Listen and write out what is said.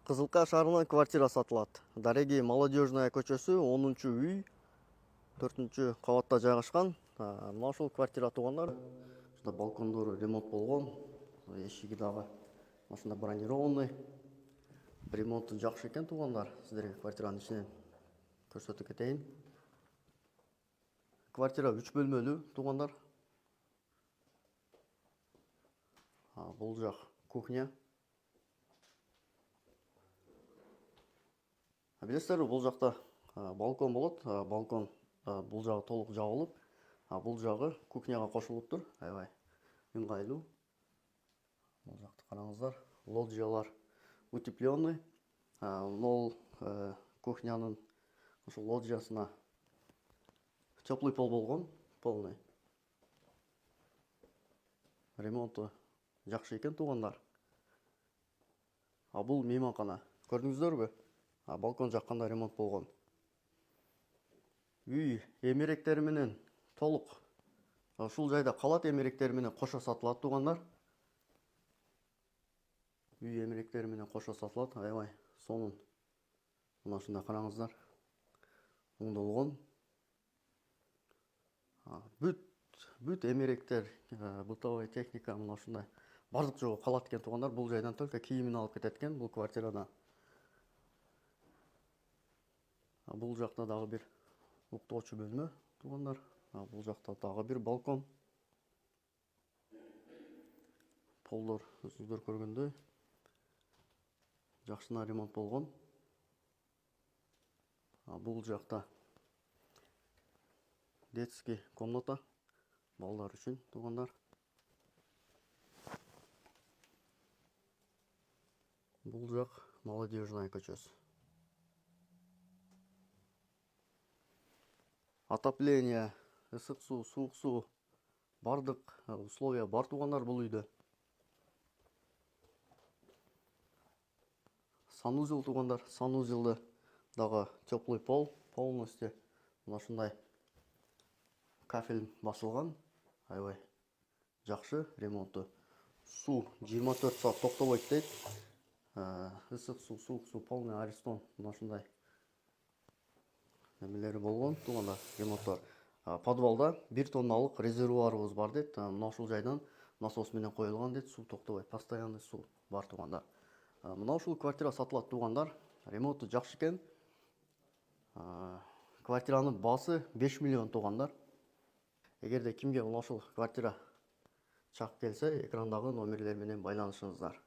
Кызылка шаарынан квартира сатылат. Дареги Молодежная көчөсү 10-чу үй 4-чү кабатта жайгашкан. Мына ушул квартира туугандар. Ушунда балкондору ремонт болгон. Эшиги дагы машина бронированный. Ремонту жакшы экен туугандар. Сиздерге квартиранын ичинен көрсөтүп кетейин. Квартира 3 бөлмөлүү туугандар. Бул жак кухня. Билесиздерби, бул жакта балкон болот. Балкон бул жагы толук жабылып, бул жагы кухняга кошулуптур. Аябай ыңгайлуу. Бул жакты караңыздар. Лоджиялар утепленный. Мол кухнянын ошол лоджиясына теплый пол болгон, полный. Ремонту жакшы экен туугандар. Бул мейманкана. Көрдүңүздөрбү? Балкон жакканда ремонт болгон. Үй эмеректери менен толук ушул жайда калат, эмеректери менен кошо сатылат туугандар. Үй эмеректери менен кошо сатылат. Аябай сонун. Мына ушунда караңыздар. Оңдолгон. Бүт эмеректер, бытовой техника мына ушундай бардык жогу калат экен туугандар. Бул жайдан только кийимин алып кетет экен бул квартирада. Бул жакта дагы бир уктоочу бөлмө туугандар. Бул жакта дагы бир балкон. Полдор өзүңүздөр көргөндөй жакшына ремонт болгон. Бул жакта детский комната балдар үчүн туугандар. Бул жак Молодежная көчөсү. Отопление, ысык суу, суук суу, бардык условия бар туугандар бул үйдө. Санузел туугандар, санузелде дагы теплый пол полностью мына ушундай кафель басылган. Аябай жакшы ремонту. Суу 24 саат токтобойт дейт. Ысык суу, суук суу, полный аристон мына ушундай немелери болгон туугандар, ремонттор. Подвалда 1 тонналык резервуарыбыз бар дейт. Мына ушул жайдан насос менен коюлган дейт. Суу токтобой, постоянный суу бар туугандар. Мына ушул квартира сатылат туугандар. Ремонту жакшы экен. Квартиранын баасы 5 миллион туугандар. Эгерде кимге мына ушул квартира чак келсе, экрандагы номерлер менен байланышыңыздар.